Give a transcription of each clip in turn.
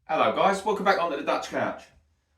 Hello guys, welcome back onto the Dutch Couch.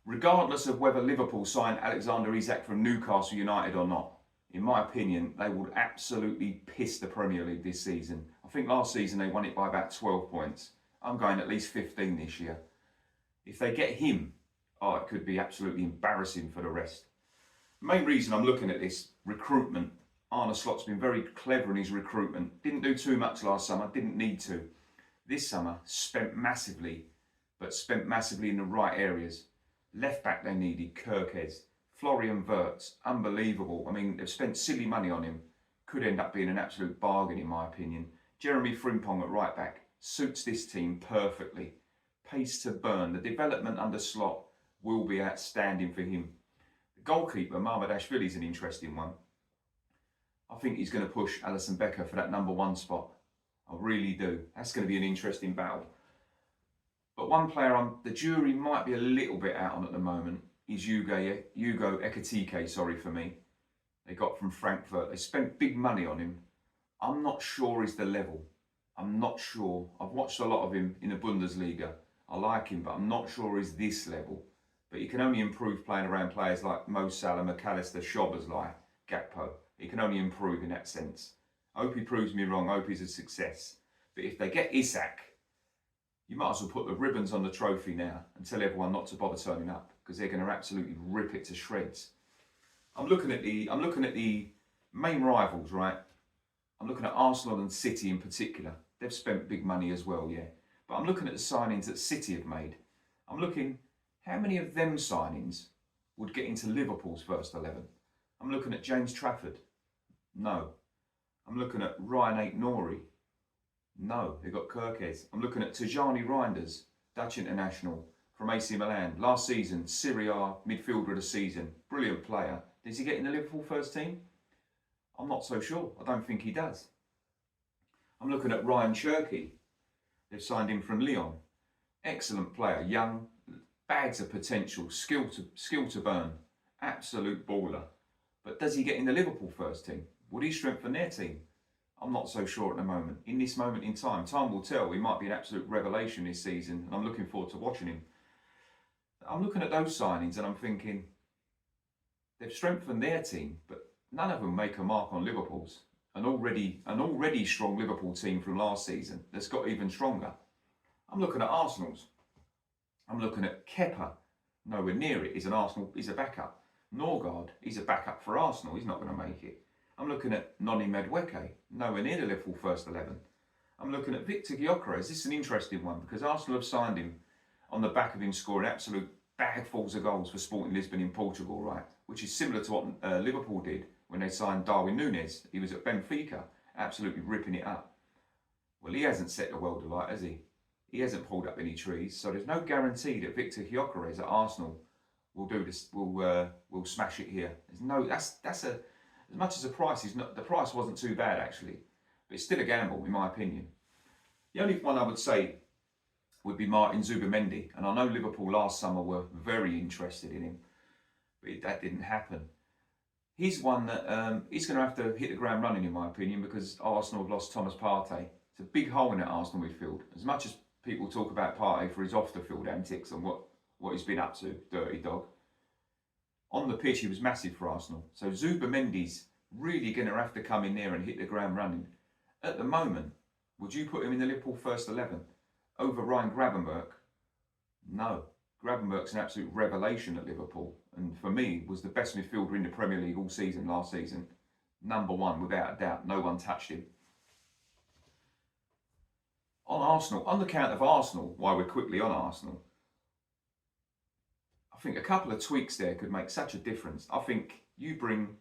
Regardless of whether Liverpool sign Alexander Isak from Newcastle United or not, in my opinion, they would absolutely piss the Premier League this season. I think last season they won it by about 12 points. I'm going at least 15 this year. If they get him, it could be absolutely embarrassing for the rest. The main reason I'm looking at this, recruitment. Arne Slot's been very clever in his recruitment. Didn't do too much last summer, didn't need to. This summer, spent massively in the right areas. Left back they needed, Kirkes. Florian Wirtz, unbelievable. I mean, they've spent silly money on him. Could end up being an absolute bargain in my opinion. Jeremy Frimpong at right back suits this team perfectly. Pace to burn. The development under Slot will be outstanding for him. The goalkeeper, Mamardashvili, is an interesting one. I think he's going to push Alisson Becker for that number one spot. I really do. That's going to be an interesting battle. But one player the jury might be a little bit out on at the moment is Hugo Ekitike, sorry for me. They got from Frankfurt. They spent big money on him. I'm not sure he's the level. I'm not sure. I've watched a lot of him in the Bundesliga. I like him, but I'm not sure he's this level. But he can only improve playing around players like Mo Salah, McAllister, Szoboszlai, Gakpo. He can only improve in that sense. I hope he proves me wrong. I hope he's a success. But if they get Isak, you might as well put the ribbons on the trophy now and tell everyone not to bother turning up because they're going to absolutely rip it to shreds. I'm looking at the main rivals, right? I'm looking at Arsenal and City in particular. They've spent big money as well, yeah. But I'm looking at the signings that City have made. I'm looking, how many of them signings would get into Liverpool's first 11? I'm looking at James Trafford. No. I'm looking at Ryan Aït-Nouri. No, they've got Kirkes. I'm looking at Tijani Reinders, Dutch international from AC Milan. Last season, Serie A midfielder of the season. Brilliant player. Does he get in the Liverpool first team? I'm not so sure. I don't think he does. I'm looking at Ryan Cherki. They've signed him from Lyon. Excellent player, young, bags of potential, skill to burn. Absolute baller. But does he get in the Liverpool first team? Would he strengthen their team? I'm not so sure at the moment. In this moment in time, time will tell. He might be an absolute revelation this season, and I'm looking forward to watching him. I'm looking at those signings and I'm thinking, they've strengthened their team, but none of them make a mark on Liverpool's. An already strong Liverpool team from last season that's got even stronger. I'm looking at Arsenal's. I'm looking at Kepa. Nowhere near it. He's a backup. Norgard, he's a backup for Arsenal. He's not going to make it. I'm looking at Noni Madueke, nowhere near the Liverpool first 11. I'm looking at Victor Gyökeres. This is an interesting one because Arsenal have signed him on the back of him scoring absolute bagfuls of goals for Sporting Lisbon in Portugal, right? Which is similar to what Liverpool did when they signed Darwin Núñez. He was at Benfica, absolutely ripping it up. Well, he hasn't set the world alight, has he? He hasn't pulled up any trees, so there's no guarantee that Victor Gyökeres at Arsenal will do this. Will smash it here. There's no. That's a. As much as the price wasn't too bad actually, but it's still a gamble in my opinion. The only one I would say would be Martin Zubimendi, and I know Liverpool last summer were very interested in him, but that didn't happen. He's one that he's going to have to hit the ground running in my opinion because Arsenal have lost Thomas Partey. It's a big hole in that Arsenal midfield. As much as people talk about Partey for his off-the-field antics and what he's been up to, dirty dog. On the pitch, he was massive for Arsenal. So Zubimendi's really going to have to come in there and hit the ground running. At the moment, would you put him in the Liverpool first 11 over Ryan Gravenberch? No. Gravenberch's an absolute revelation at Liverpool. And for me, was the best midfielder in the Premier League all season, last season. Number one, without a doubt. No one touched him. On Arsenal, on the count of Arsenal, while we're quickly on Arsenal, I think a couple of tweaks there could make such a difference. I think you bring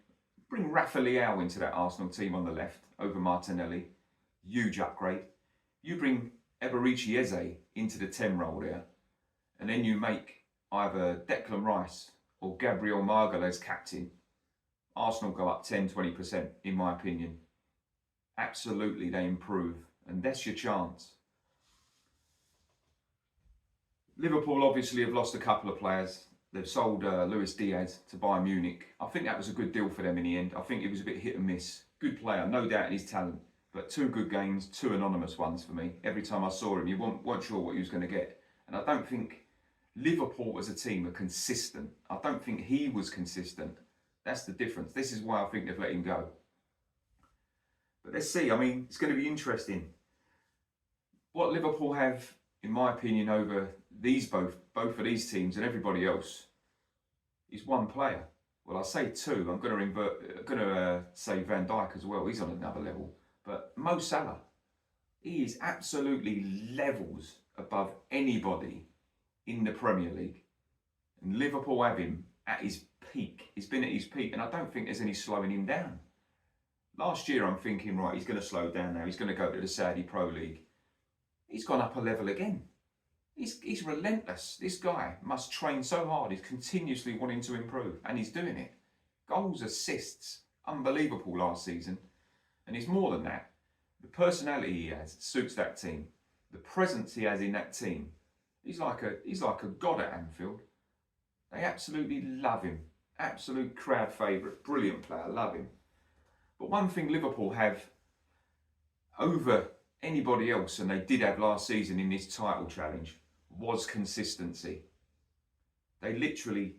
Rafa Leao into that Arsenal team on the left over Martinelli. Huge upgrade. You bring Eberechi Eze into the 10 role there. And then you make either Declan Rice or Gabriel Magalhaes captain. Arsenal go up 10-20% in my opinion. Absolutely they improve. And that's your chance. Liverpool obviously have lost a couple of players. They've sold Luis Diaz to Bayern Munich. I think that was a good deal for them in the end. I think it was a bit hit and miss. Good player, no doubt in his talent. But 2 good games, 2 anonymous ones for me. Every time I saw him, you weren't sure what he was going to get. And I don't think Liverpool as a team are consistent. I don't think he was consistent. That's the difference. This is why I think they've let him go. But let's see. I mean, it's going to be interesting. What Liverpool have, in my opinion, over these both of these teams and everybody else is one player. Well, I say two. I'm going to say Van Dijk as well. He's on another level. But Mo Salah, he is absolutely levels above anybody in the Premier League. And Liverpool have him at his peak. He's been at his peak, and I don't think there's any slowing him down. Last year, I'm thinking, right, he's going to slow down now. He's going to go to the Saudi Pro League. He's gone up a level again. He's relentless. This guy must train so hard. He's continuously wanting to improve, and he's doing it. Goals, assists, unbelievable last season. And he's more than that. The personality he has suits that team. The presence he has in that team. He's like a god at Anfield. They absolutely love him. Absolute crowd favourite. Brilliant player. Love him. But one thing Liverpool have over anybody else, and they did have last season in this title challenge, was consistency. They literally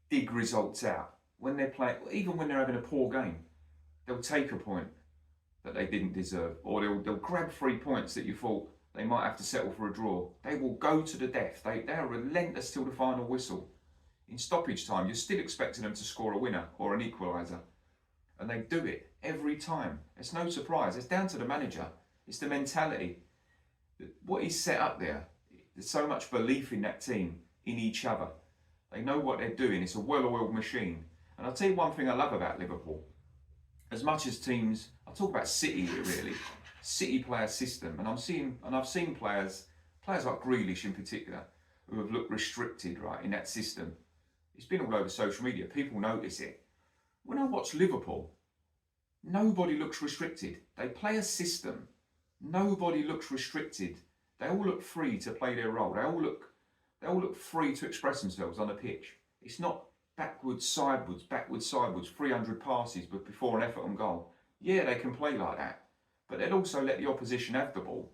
dig results out. When they're playing, even when they're having a poor game, they'll take a point that they didn't deserve, or they'll grab 3 points that you thought they might have to settle for a draw. They will go to the death. They are relentless till the final whistle. In stoppage time, you're still expecting them to score a winner or an equaliser. And they do it every time. It's no surprise. It's down to the manager. It's the mentality. What he's set up there, there's so much belief in that team, in each other. They know what they're doing. It's a well-oiled machine. And I'll tell you one thing I love about Liverpool. As much as teams, I'll talk about City here really. City play a system, and I've seen players like Grealish in particular, who have looked restricted, right, in that system. It's been all over social media. People notice it. When I watch Liverpool, nobody looks restricted. They play a system. Nobody looks restricted. They all look free to play their role. They all look free to express themselves on the pitch. It's not backwards, sideways, 300 passes, but before an effort on goal. Yeah, they can play like that. But they'll also let the opposition have the ball.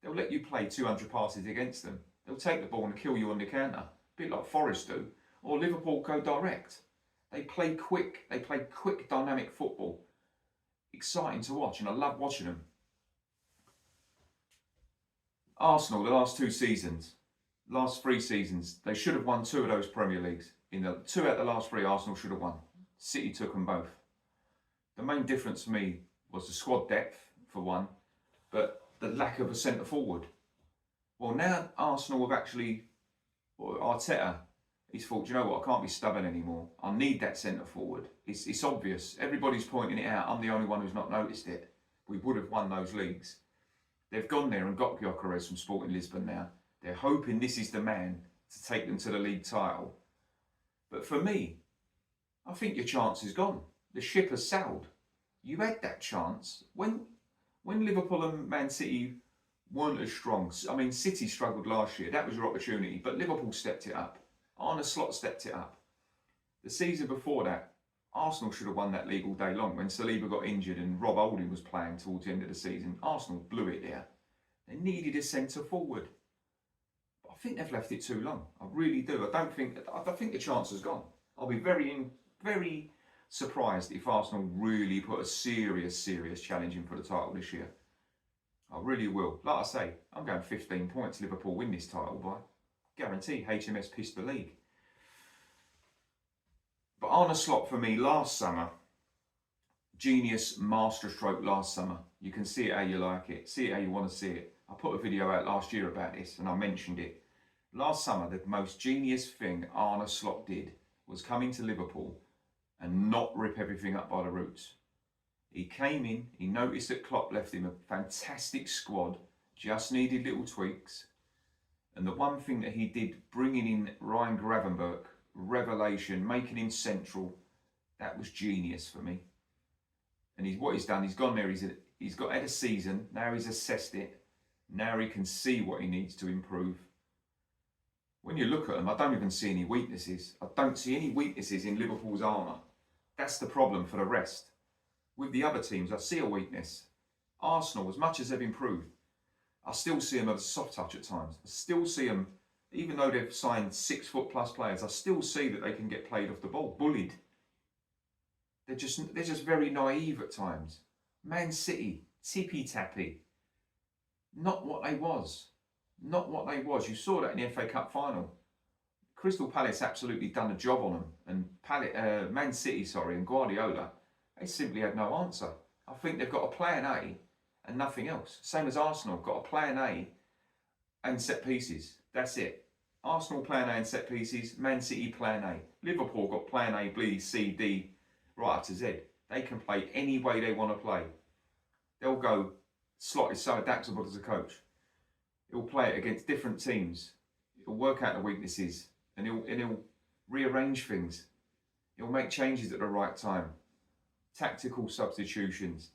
They'll let you play 200 passes against them. They'll take the ball and kill you on the counter. A bit like Forest do. Or Liverpool go direct. They play quick. They play quick, dynamic football. Exciting to watch, and I love watching them. Arsenal, the last 3 seasons, they should have won 2 of those Premier Leagues. In the 2 out of the last 3, Arsenal should have won. City took them both. The main difference for me was the squad depth, for one, but the lack of a centre forward. Well, now Arsenal have actually, or Arteta, he's thought, you know what, I can't be stubborn anymore. I need that centre forward. It's obvious. Everybody's pointing it out. I'm the only one who's not noticed it. We would have won those leagues. They've gone there and got Gyökeres from Sporting Lisbon now. They're hoping this is the man to take them to the league title. But for me, I think your chance is gone. The ship has sailed. You had that chance. When Liverpool and Man City weren't as strong, I mean, City struggled last year. That was your opportunity. But Liverpool stepped it up. Arne Slot stepped it up. The season before that, Arsenal should have won that league all day long. When Saliba got injured and Rob Holding was playing towards the end of the season, Arsenal blew it there. They needed a centre forward. But I think they've left it too long. I really do. I think the chance has gone. I'll be very surprised if Arsenal really put a serious challenge in for the title this year. I really will. Like I say, I'm going 15 points. Liverpool win this title by guarantee. HMS pissed the league. But Arne Slot for me last summer, genius masterstroke last summer. You can see it how you like it, see it how you want to see it. I put a video out last year about this and I mentioned it. Last summer, the most genius thing Arne Slot did was come into Liverpool and not rip everything up by the roots. He came in, he noticed that Klopp left him a fantastic squad, just needed little tweaks. And the one thing that he did, bringing in Ryan Gravenberch, revelation, making him central, that was genius for me. And what he's done, he's gone there, he's got had a season, now he's assessed it, now he can see what he needs to improve. When you look at them, I don't even see any weaknesses. I don't see any weaknesses in Liverpool's armour. That's the problem for the rest. With the other teams, I see a weakness. Arsenal, as much as they've improved, I still see them as a soft touch at times. I still see them Even though they've signed 6-foot+ players, I still see that they can get played off the ball, bullied. They're just very naive at times. Man City, tippy-tappy. Not what they was. Not what they was. You saw that in the FA Cup final. Crystal Palace absolutely done a job on them. And Man City, and Guardiola, they simply had no answer. I think they've got a plan A and nothing else. Same as Arsenal, got a plan A and set pieces. That's it. Arsenal plan A and set pieces. Man City plan A. Liverpool got plan A, B, C, D, right up to Z. They can play any way they want to play. They'll go. Slot is so adaptable as a coach. He'll play it against different teams. He'll work out the weaknesses and he'll rearrange things. He'll make changes at the right time. Tactical substitutions.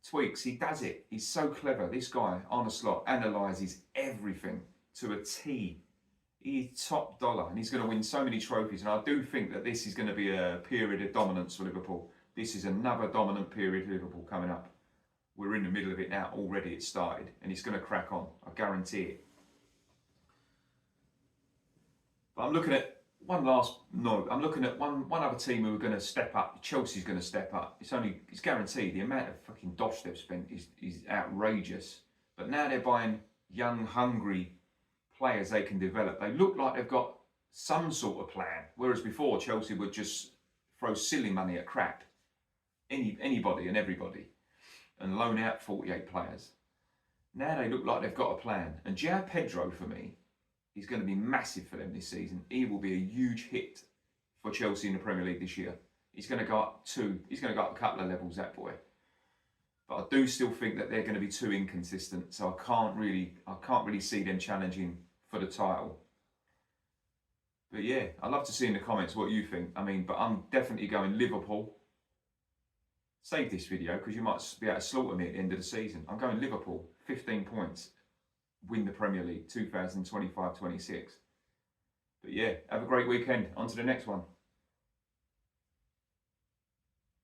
Tweaks. He does it. He's so clever. This guy, Arne Slot, analyses everything to a T. He's top dollar and he's going to win so many trophies. And I do think that this is going to be a period of dominance for Liverpool. This is another dominant period for Liverpool coming up. We're in the middle of it now. Already it started and it's going to crack on. I guarantee it. But I'm looking at one other team who are going to step up. Chelsea's going to step up. It's guaranteed. The amount of fucking dosh they've spent is outrageous. But now they're buying young, hungry players they can develop. They look like they've got some sort of plan. Whereas before, Chelsea would just throw silly money at crap. Anybody and everybody. And loan out 48 players. Now they look like they've got a plan. And João Pedro, for me, is going to be massive for them this season. He will be a huge hit for Chelsea in the Premier League this year. He's going to go up a couple of levels, that boy. But I do still think that they're going to be too inconsistent. So I can't really see them challenging for the title. But yeah, I'd love to see in the comments what you think. But I'm definitely going Liverpool. Save this video because you might be able to slaughter me at the end of the season. I'm going Liverpool, 15 points, win the Premier League 2025-26. But yeah, have a great weekend. On to the next one.